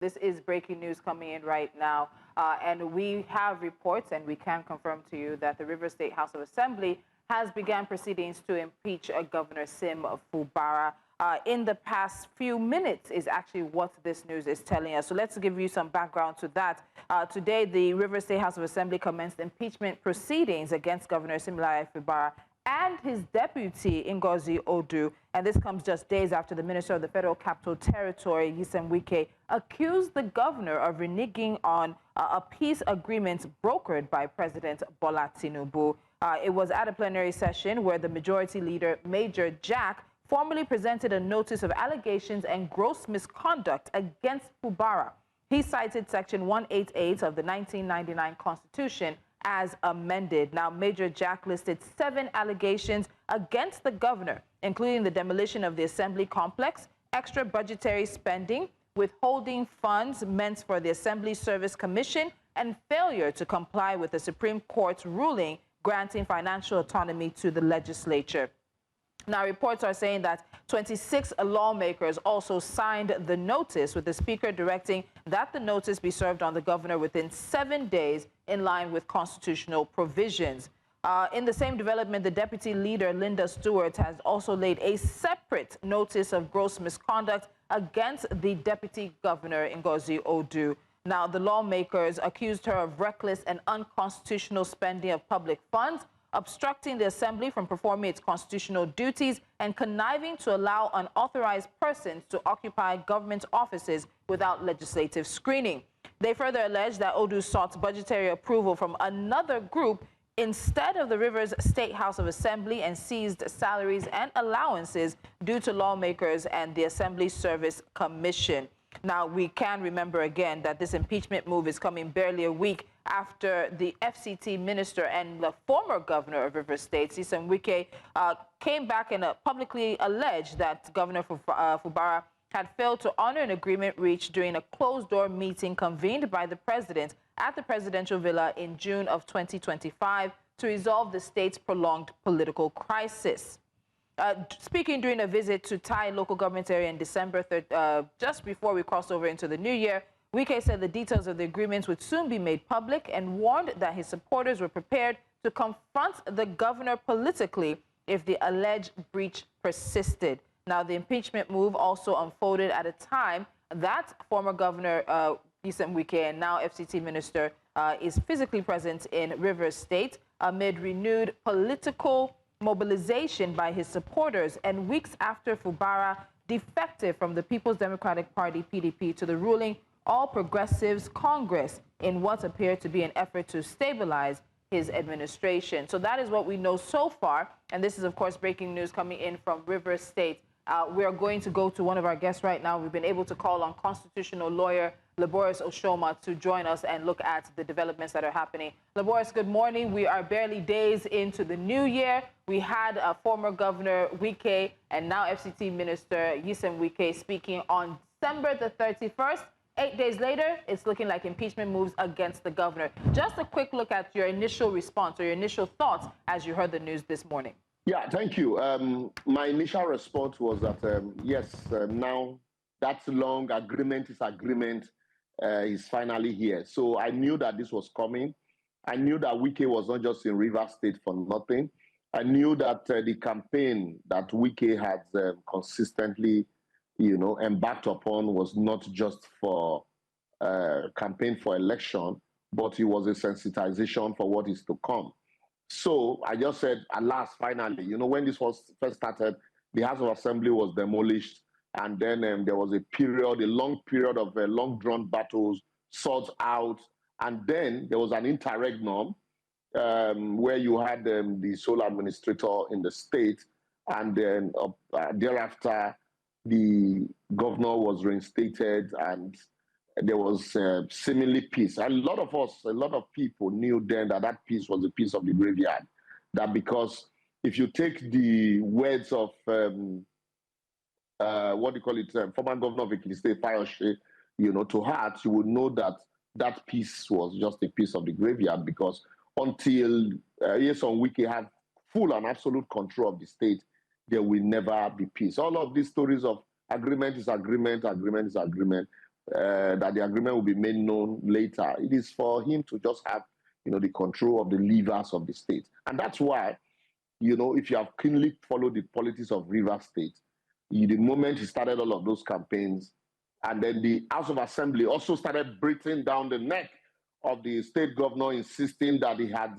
This is breaking news coming in right now. And we have reports, and we can confirm to you that the Rivers State House of Assembly has begun proceedings to impeach Governor Siminalayi Fubara. In the past few minutes is actually what this news is telling us. So let's give you some background to that. Today, the Rivers State House of Assembly commenced impeachment proceedings against Governor Siminalayi Fubara and his deputy, Ngozi Odoo. And this comes just days after the Minister of the Federal Capital Territory, Nyesom Wike, accused the governor of reneging on a peace agreement brokered by President Bola Tinubu. It was at a plenary session where the majority leader, Major Jack, formally presented a notice of allegations and gross misconduct against Fubara. He cited Section 188 of the 1999 Constitution as amended. Now, Major Jack listed 7 allegations against the governor, including the demolition of the Assembly complex, extra budgetary spending, withholding funds meant for the Assembly Service Commission, and failure to comply with the Supreme Court's ruling granting financial autonomy to the legislature. Now, reports are saying that 26 lawmakers also signed the notice, with the Speaker directing that the notice be served on the governor within 7 days, in line with constitutional provisions. In the same development, the Deputy Leader, Linda Stewart, has also laid a separate notice of gross misconduct against the Deputy Governor, Ngozi Odoo. Now, the lawmakers accused her of reckless and unconstitutional spending of public funds, obstructing the Assembly from performing its constitutional duties, and conniving to allow unauthorized persons to occupy government offices without legislative screening. They further alleged that Odoo sought budgetary approval from another group instead of the Rivers State House of Assembly, and seized salaries and allowances due to lawmakers and the Assembly Service Commission. Now, we can remember again that this impeachment move is coming barely a week after the FCT Minister and the former governor of Rivers State, Nyesom Wike, came back and publicly alleged that Governor Fubara had failed to honor an agreement reached during a closed-door meeting convened by the president at the presidential villa in June of 2025 to resolve the state's prolonged political crisis. Speaking during a visit to Thai local government area in December, just before we crossed over into the new year, Wike said the details of the agreements would soon be made public, and warned that his supporters were prepared to confront the governor politically if the alleged breach persisted. Now, the impeachment move also unfolded at a time that former Governor Nyesom Wike, and now FCT Minister, is physically present in Rivers State amid renewed political mobilization by his supporters, and weeks after Fubara defected from the People's Democratic Party, PDP, to the ruling All Progressives Congress in what appeared to be an effort to stabilize his administration. So that is what we know so far, and this is, of course, breaking news coming in from Rivers State. We are going to go to one of our guests right now. We've been able to call on constitutional lawyer Laboris Oshoma to join us and look at the developments that are happening. Laboris, good morning. We are barely days into the new year. We had former Governor Wike and now FCT Minister Nyesom Wike speaking on December the 31st. 8 days later, it's looking like impeachment moves against the governor. Just a quick look at your initial response or your initial thoughts as you heard the news this morning. Yeah, thank you. My initial response was that, yes, now that long agreement is finally here. So I knew that this was coming. I knew that Wike was not just in Rivers State for nothing. I knew that the campaign that Wike had consistently, embarked upon was not just for campaign for election, but it was a sensitization for what is to come. So I just said, alas, finally, when this was first started, the House of Assembly was demolished. And then there was a long period of long-drawn battles, sought out. And then there was an interregnum where you had the sole administrator in the state. And then thereafter, the governor was reinstated, and there was seemingly peace. A lot of people knew then that that peace was a piece of the graveyard. That because if you take the words of former governor of Ekiti State, Fayose, to heart, you would know that that peace was just a piece of the graveyard, because until Nyesom Wike had full and absolute control of the state, there will never be peace. All of these stories of agreement is agreement, agreement is agreement, that the agreement will be made known later. It is for him to just have, the control of the levers of the state. And that's why, if you have keenly followed the politics of Rivers State, the moment he started all of those campaigns, and then the House of Assembly also started breathing down the neck of the state governor, insisting that he had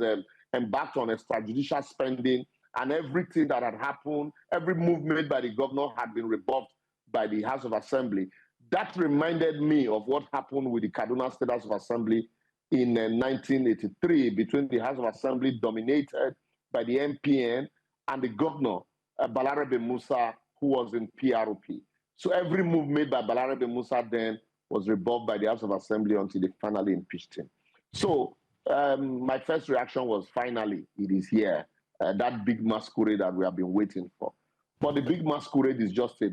embarked on extrajudicial spending, and everything that had happened, every movement by the governor had been rebuffed by the House of Assembly. That reminded me of what happened with the Kaduna State House of Assembly in 1983, between the House of Assembly dominated by the MPN and the governor, Balarabe Musa, who was in PRP. So every move made by Balarabe Musa then was rebuffed by the House of Assembly until they finally impeached him. So my first reaction was, finally, it is here, that big masquerade that we have been waiting for. But the big masquerade is just a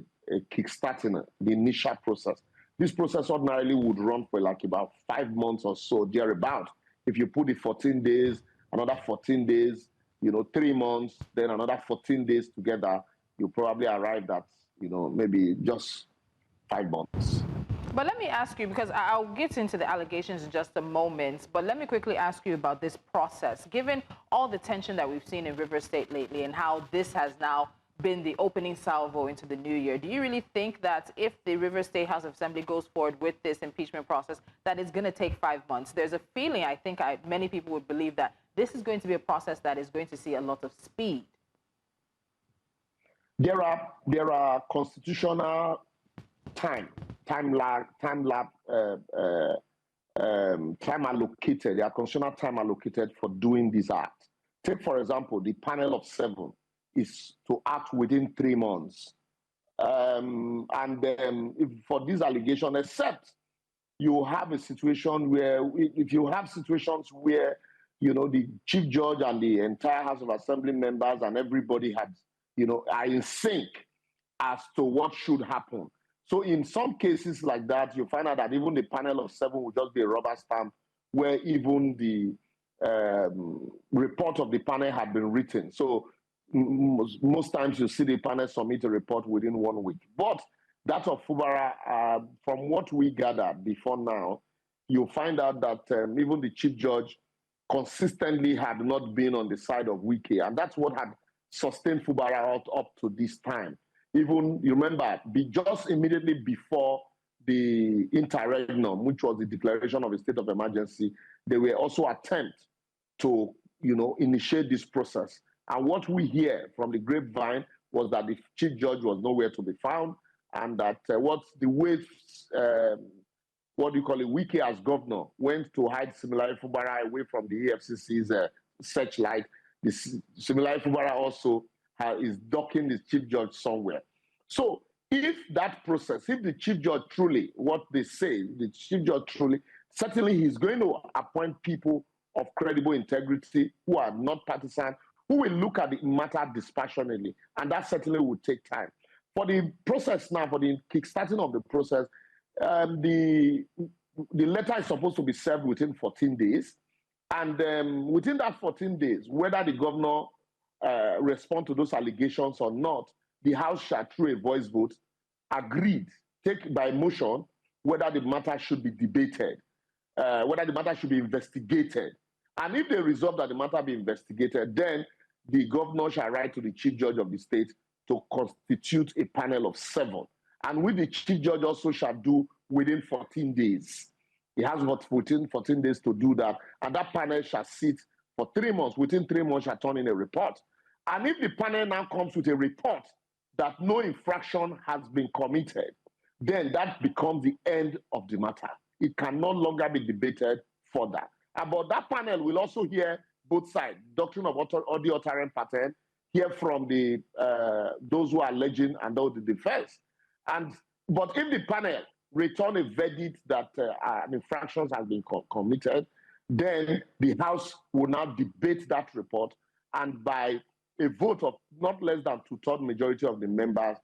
kickstarting the initial process. This process ordinarily would run for like about 5 months or so, thereabout. If you put the 14 days, another 14 days, 3 months, then another 14 days together, you probably arrive at, maybe just 5 months. But let me ask you, because I'll get into the allegations in just a moment, but let me quickly ask you about this process. Given all the tension that we've seen in Rivers State lately and how this has now been the opening salvo into the new year, do you really think that if the Rivers State House of Assembly goes forward with this impeachment process, that it's going to take 5 months? There's a feeling, I think many people would believe, that this is going to be a process that is going to see a lot of speed. There are constitutional time allocated. There are constitutional time allocated for doing this act. Take, for example, the panel of 7 is to act within 3 months. If for this allegation, except you have a situation where, if you have situations where, the chief judge and the entire House of Assembly members and everybody had, are in sync as to what should happen. So in some cases like that, you find out that even the panel of 7 will just be a rubber stamp, where even the report of the panel had been written. So most times you see the panel submit a report within 1 week. But that of Fubara, from what we gathered before now, you find out that even the chief judge consistently had not been on the side of Wike. And that's what had sustained Fubara up to this time. Even, you remember, just immediately before the interregnum, which was the declaration of a state of emergency, there were also attempts to, initiate this process. And what we hear from the grapevine was that the chief judge was nowhere to be found, and that Wike as governor went to hide Siminalayi Fubara away from the EFCC's searchlight. Siminalayi Fubara also is docking the chief judge somewhere. So if that process, if the chief judge truly, what they say, the chief judge truly, certainly he's going to appoint people of credible integrity who are not partisan, who will look at the matter dispassionately, and that certainly will take time. For the process now, for the kickstarting of the process, the letter is supposed to be served within 14 days, and within that 14 days, whether the governor respond to those allegations or not, the House shall, through a voice vote, agreed, take by motion, whether the matter should be debated, whether the matter should be investigated. And if they resolve that the matter be investigated, then the governor shall write to the chief judge of the state to constitute a panel of 7. And which the chief judge also shall do within 14 days. He has about 14 days to do that. And that panel shall sit for 3 months. Within 3 months shall turn in a report. And if the panel now comes with a report that no infraction has been committed, then that becomes the end of the matter. It can no longer be debated further. But that panel will also hear both sides, doctrine of audio utterance pattern, hear from the those who are alleging and those the defense. But if the panel return a verdict that infractions have been committed, then the House will now debate that report, and by a vote of not less than 2/3 majority of the members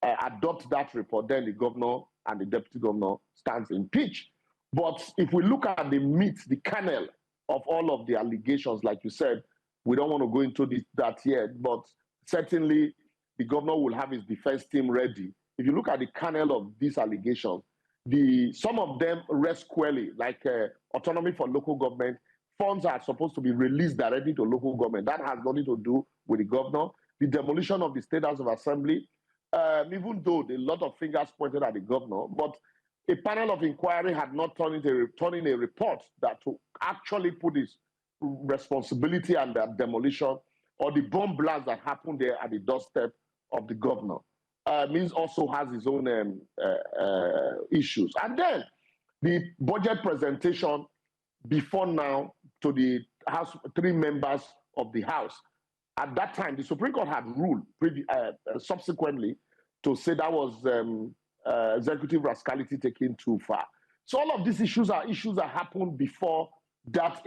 adopt that report, then the governor and the deputy governor stands impeached. But if we look at the meat, the kernel of all of the allegations, like you said, we don't want to go into that yet, but certainly the governor will have his defense team ready. If you look at the kernel of these allegations, some of them rest squarely, like autonomy for local government. Funds are supposed to be released directly to local government. That has nothing to do with the governor. The demolition of the State House of Assembly, even though a lot of fingers pointed at the governor, but a panel of inquiry had not turned in a report that to actually put his responsibility and the demolition or the bomb blast that happened there at the doorstep of the governor. Means also has his own issues. And then the budget presentation before now to the House, 3 members of the House. At that time, the Supreme Court had ruled subsequently to say that was executive rascality taken too far. So all of these issues are issues that happened before that,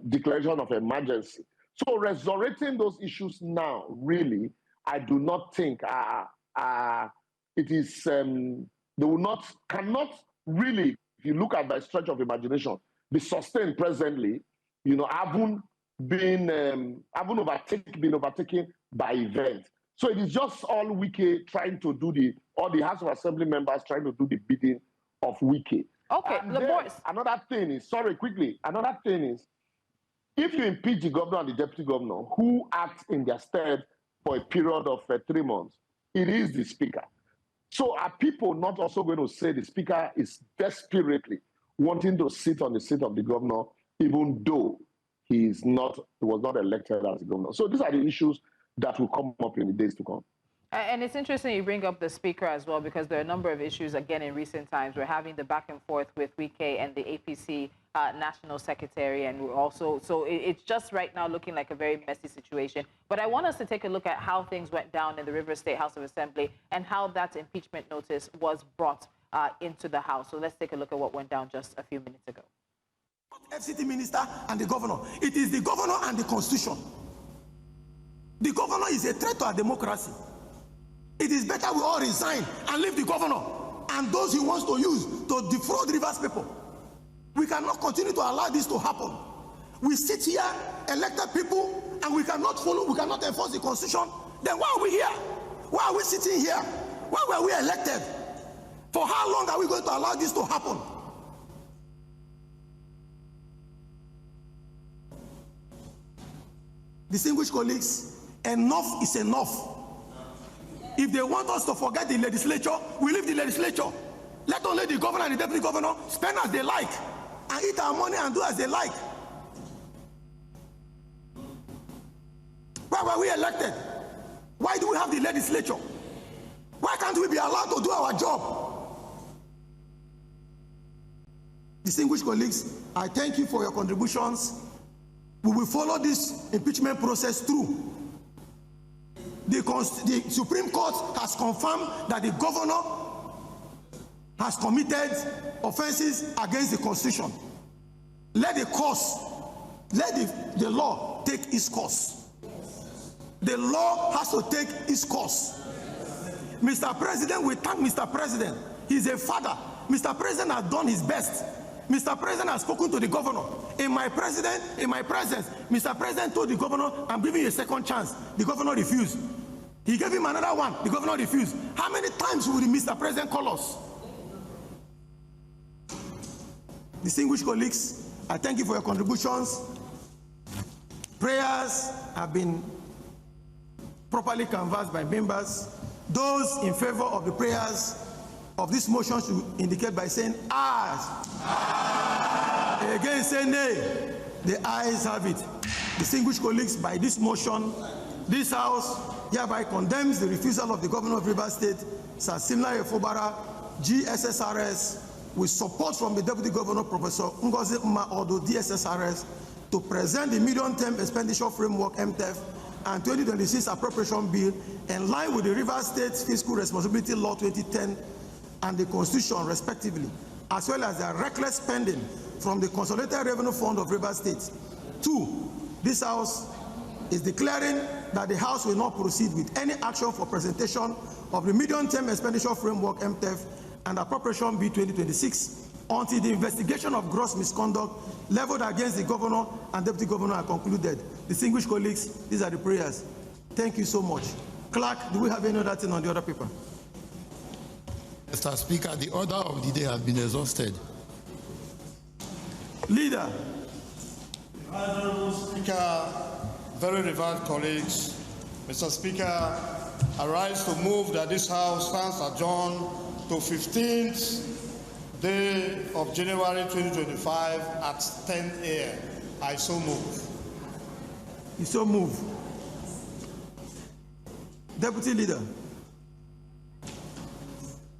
declaration of emergency. So resurrecting those issues now, really, I do not think it is, cannot really, if you look at by stretch of imagination, be sustained presently, haven't been overtaken by events. So it is just all Wike trying to do all the House of Assembly members trying to do the bidding of Wike. Okay, another thing is, another thing is, if you impeach the governor and the deputy governor who act in their stead for a period of 3 months, it is the speaker. So are people not also going to say the speaker is desperately wanting to sit on the seat of the governor, even though he was not elected as the governor? So these are the issues that will come up in the days to come. And it's interesting you bring up the speaker as well, because there are a number of issues, again, in recent times. We're having the back and forth with Wike and the APC National Secretary, and we're also, so it's just right now looking like a very messy situation. But I want us to take a look at how things went down in the Rivers State House of Assembly and how that impeachment notice was brought into the House. So let's take a look at what went down just a few minutes ago. FCT Minister and the governor. It is the governor and the Constitution. The governor is a threat to our democracy. It is better we all resign and leave the governor and those he wants to use to defraud Rivers people. We cannot continue to allow this to happen. We sit here, elected people, and we cannot follow, we cannot enforce the Constitution. Then why are we here? Why are we sitting here? Why were we elected? For how long are we going to allow this to happen? Distinguished colleagues, enough is enough. If they want us to forget the legislature, we leave the legislature. Let only the governor and the deputy governor spend as they like and eat our money and do as they like. Why were we elected? Why do we have the legislature? Why can't we be allowed to do our job? Distinguished colleagues, I thank you for your contributions. We will follow this impeachment process through. The Supreme Court has confirmed that the governor has committed offenses against the Constitution. Let the law take its course. The law has to take its course. Mr. President, we thank Mr. President. He's a father. Mr. President has done his best. Mr. President has spoken to the governor. In my presence, Mr. President told the governor, I'm giving you a second chance. The governor refused. He gave him another one. The governor refused. How many times will Mr. President call us? Distinguished colleagues, I thank you for your contributions. Prayers have been properly canvassed by members. Those in favor of the prayers of this motion should indicate by saying ayes. Aye. Again, say nay. The ayes have it. Distinguished colleagues, by this motion, this House hereby condemns the refusal of the governor of Rivers State, Sir Siminalayi Fubara, GSSRS, with support from the Deputy Governor, Professor Ngozi Odoo, DSSRS, to present the medium-term expenditure framework, MTEF, and 2026 appropriation bill in line with the Rivers State Fiscal Responsibility Law 2010 and the Constitution, respectively, as well as the reckless spending from the Consolidated Revenue Fund of Rivers State. 2, this House is declaring that the House will not proceed with any action for presentation of the medium-term expenditure framework, MTEF, and appropriation bill 2026 until the investigation of gross misconduct leveled against the governor and deputy governor are concluded. Distinguished colleagues, these are the prayers. Thank you so much. Clerk, do we have any other thing on the other paper? Mr. Speaker, the order of the day has been exhausted. Leader. Honorable Speaker, very revered colleagues, Mr. Speaker, I rise to move that this House stands adjourned to 15th day of January 2025 at 10 a.m. I so move. You so move. Deputy Leader.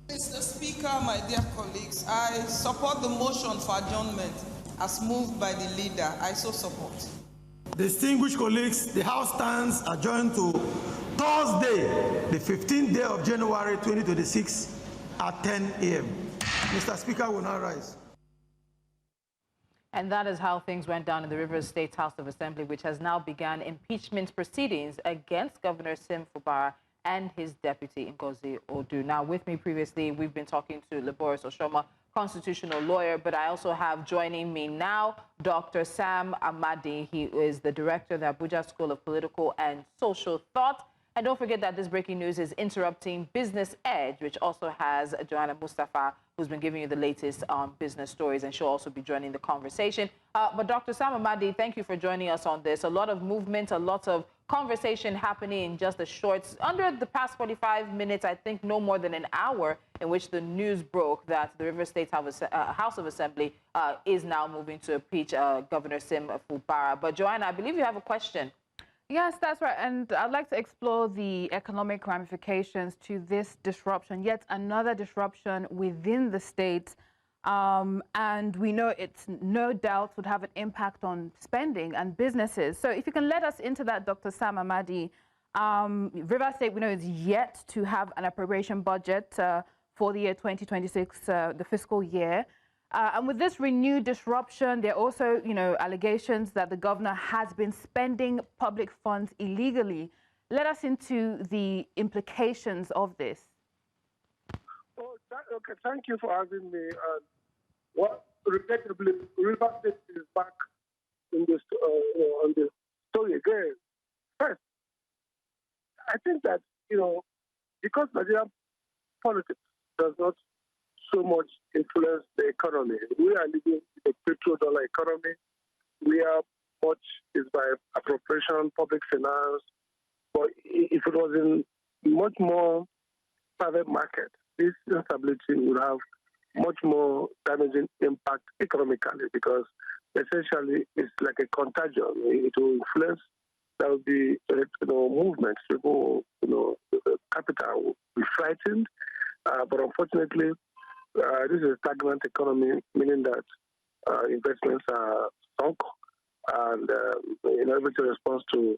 Mr. Speaker, my dear colleagues, I support the motion for adjournment as moved by the leader. I so support. Distinguished colleagues, the House stands adjourned to Thursday, the 15th day of January 2026 at 10 a.m. Mr. Speaker will now rise. And that is how things went down in the Rivers State House of Assembly, which has now begun impeachment proceedings against Governor Nyesom Wike and his deputy, Ngozi Odoo. Now, with me previously, we've been talking to Laboris Oshoma, constitutional lawyer, but I also have joining me now Dr. Sam Amadi. He is the director of the Abuja School of Political and Social Thought. And don't forget that this breaking news is interrupting Business Edge, which also has Joanna Mustafa, who's been giving you the latest business stories, and she'll also be joining the conversation. But Dr. Sam Amadi, thank you for joining us on this. A lot of movement, a lot of conversation happening in just a short, under the past 45 minutes, I think no more than an hour, in which the news broke that the Rivers State House of Assembly is now moving to impeach Governor Nyesom Wike. But Joanna, I believe you have a question. Yes, that's right. And I'd like to explore the economic ramifications to this disruption, yet another disruption within the state. And we know it's no doubt would have an impact on spending and businesses. So if you can let us into that, Dr. Sam Amadi, Rivers State, we know, is yet to have an appropriation budget for the year 2026, the fiscal year. And with this renewed disruption, there are also, allegations that the governor has been spending public funds illegally. Let us into the implications of this. Oh, okay, thank you for having me. Regrettably, Rivers State is back in this, on the story again. First, I think that, because Nigerian politics does not so much influence the economy. We are living in a petrodollar economy. We are much is by appropriation, public finance. But if it was in much more private market, this instability would have much more damaging impact economically, because essentially it's like a contagion. It will influence. There will be movements. People, the capital will be frightened. But unfortunately, this is a stagnant economy, meaning that investments are sunk, and everything responds to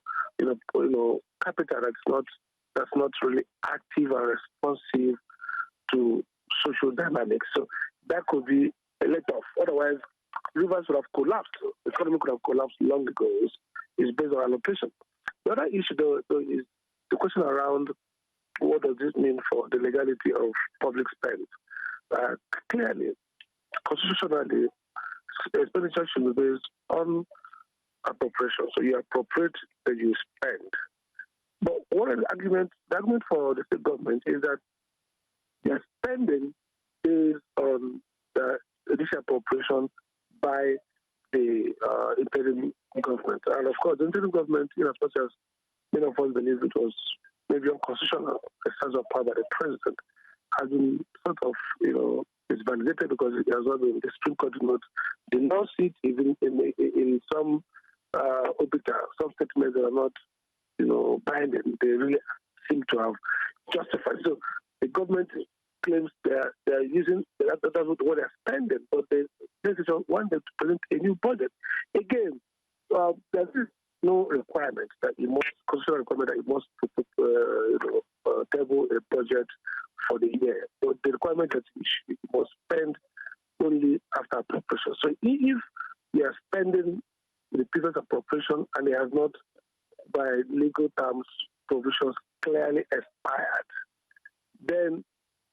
capital that's not really active and responsive to social dynamics. So that could be a let-off. Otherwise, rivers would have collapsed. The economy could have collapsed long ago. It's based on allocation. The other issue, though, is the question around what does this mean for the legality of public spend. Clearly, constitutionally, expenditure should be based on appropriation. So you appropriate, then you spend. But the argument for the state government is that they are spending based on the initial appropriation by the interim government. And of course, the interim government, as much as many of us believe it was maybe unconstitutional, exercise of power by the president, has been sort of, it's validated because it has not been, the Supreme Court did not see it even in some obita, some statements that are not, binding. They really seem to have justified. So the government claims they're using, that's what they're spending, but they want them to present a new budget. Again, there is no requirement that you must, constitutional requirement that you must table a budget for the year. But the requirement that you must spend only after appropriation. So if you are spending the previous appropriation and it has not, by legal terms, provisions clearly expired, then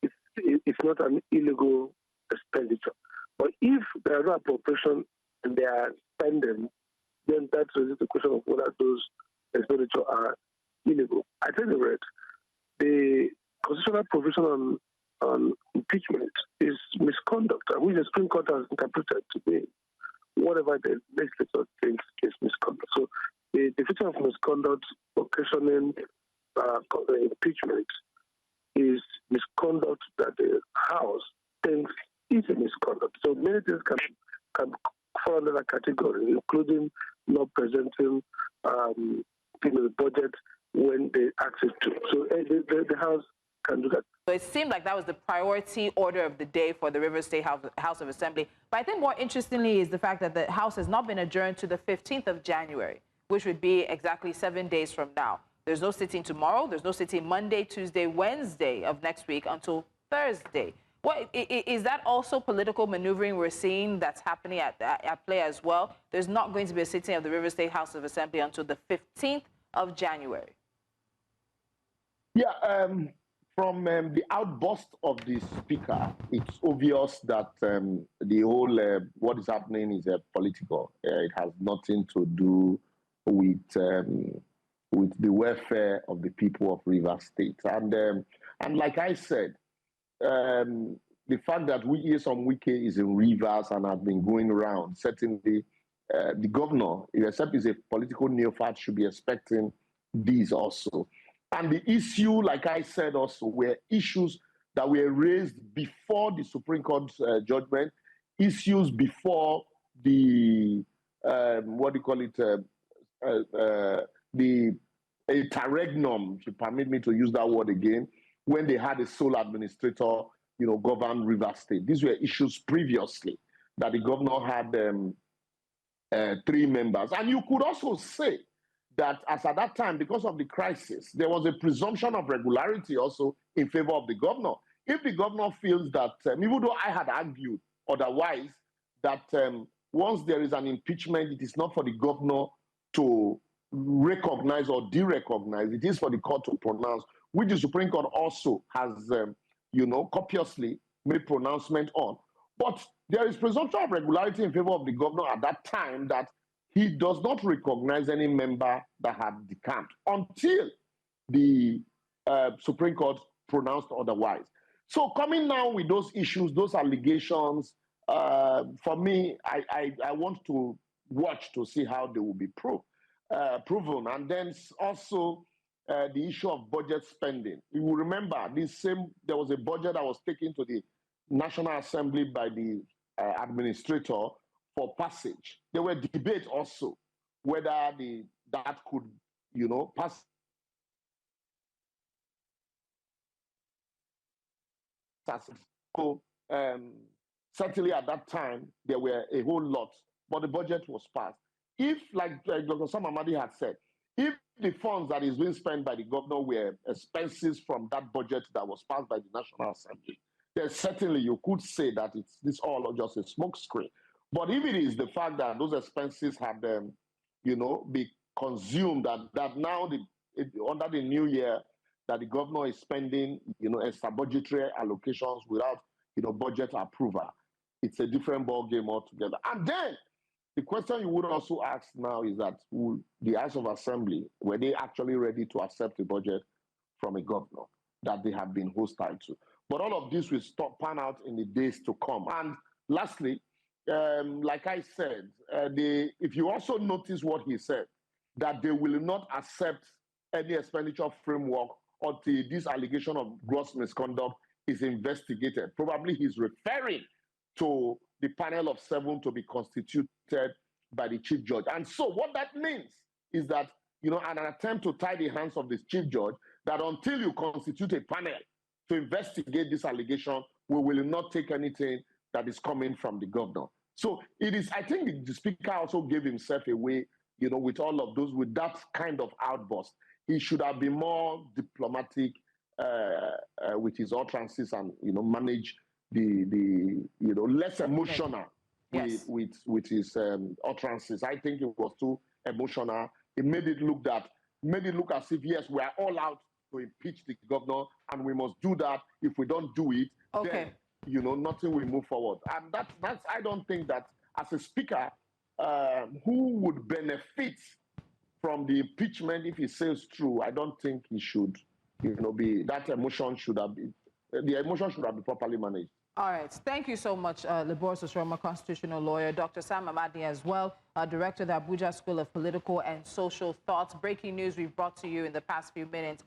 it's not an illegal expenditure. But if there are no appropriation and they are spending, then that raises the question of whether those expenditures are illegal. At any rate, the constitutional provision on on impeachment is misconduct, which the Supreme Court has interpreted to be whatever the legislature thinks is misconduct. So the definition of misconduct occasioning impeachment is misconduct that the House thinks is a misconduct. So many things can fall under that category, including not presenting the budget when they ask it to. So the House can do that. So it seemed like that was the priority order of the day for the Rivers State House of Assembly. But I think more interestingly is the fact that the House has not been adjourned to the 15th of January, which would be exactly 7 days from now. There's no sitting tomorrow. There's no sitting Monday, Tuesday, Wednesday of next week until Thursday. What, is that also political maneuvering we're seeing that's happening at play as well? There's not going to be a sitting of the Rivers State House of Assembly until the 15th of January. Yeah, from the outburst of the speaker, it's obvious that the whole what is happening is political. It has nothing to do with the welfare of the people of Rivers State. And like I said, the fact that Nyesom Wike is in Rivers and has been going around, certainly the governor, except he's a political neophyte, should be expecting these also. And the issue, like I said also, were issues that were raised before the Supreme Court judgment, issues before the, what do you call it, the interregnum, if you permit me to use that word again, when they had a sole administrator, govern Rivers State. These were issues previously that the governor had 3 members. And you could also say that as at that time, because of the crisis, there was a presumption of regularity also in favor of the governor. If the governor feels that, even though I had argued otherwise, that once there is an impeachment, it is not for the governor to recognize or derecognize, it is for the court to pronounce, which the Supreme Court also has, copiously made pronouncement on. But there is presumption of regularity in favor of the governor at that time that he does not recognize any member that had decamped until the Supreme Court pronounced otherwise. So coming now with those issues, those allegations, for me, I want to watch to see how they will be proven. And then also the issue of budget spending. You will remember there was a budget that was taken to the National Assembly by the administrator for passage. There were debates also whether that could, pass. So certainly at that time there were a whole lot, but the budget was passed. If, like Dr. Sam Amadi had said, if the funds that is being spent by the governor were expenses from that budget that was passed by the National Assembly, then certainly you could say that this all just a smokescreen. But if it is the fact that those expenses have, been consumed, that now under the new year, that the governor is spending, extra-budgetary allocations without, budget approval, it's a different ballgame altogether. And then the question you would also ask now is that the House of Assembly, were they actually ready to accept a budget from a governor that they have been hostile to? But all of this will pan out in the days to come. And lastly, like I said, if you also notice what he said, that they will not accept any expenditure framework until this allegation of gross misconduct is investigated. Probably he's referring to the panel of 7 to be constituted by the chief judge. And so what that means is that, an attempt to tie the hands of this chief judge, that until you constitute a panel to investigate this allegation, we will not take anything that is coming from the governor. So it is, I think the speaker also gave himself away, with all of those, with that kind of outburst. He should have been more diplomatic with his utterances and, manage the less emotional with his utterances. I think it was too emotional. It made it look as if, yes, we are all out to impeach the governor and we must do that. If we don't do it, then nothing will move forward. And that's I don't think that as a speaker, who would benefit from the impeachment if he says true, I don't think he should, that emotion should have been the emotion should have been properly managed. All right. Thank you so much, Lebor Sosoroma, constitutional lawyer, Dr. Sam Amadi as well, director of the Abuja School of Political and Social Thought. Breaking news we've brought to you in the past few minutes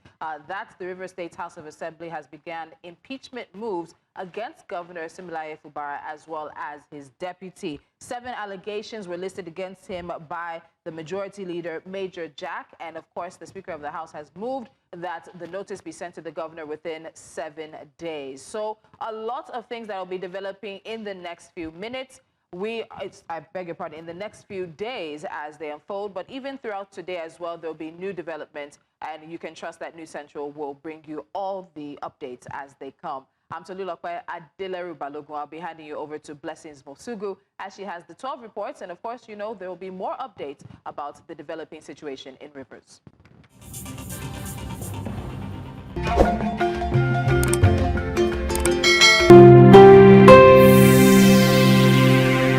that the Rivers State House of Assembly has begun impeachment moves against Governor Siminalayi Fubara as well as his deputy. 7 allegations were listed against him by the majority leader, Major Jack, and of course the Speaker of the House has moved that the notice be sent to the governor within 7 days. So a lot of things that will be developing in the next few minutes. I beg your pardon, in the next few days as they unfold, but even throughout today as well, there'll be new developments, and you can trust that News Central will bring you all the updates as they come. I'm Tolulokwe Adeleru Balogun. I'll be handing you over to Blessings Mosugu as she has the 12 reports, and of course, you know, there will be more updates about the developing situation in Rivers.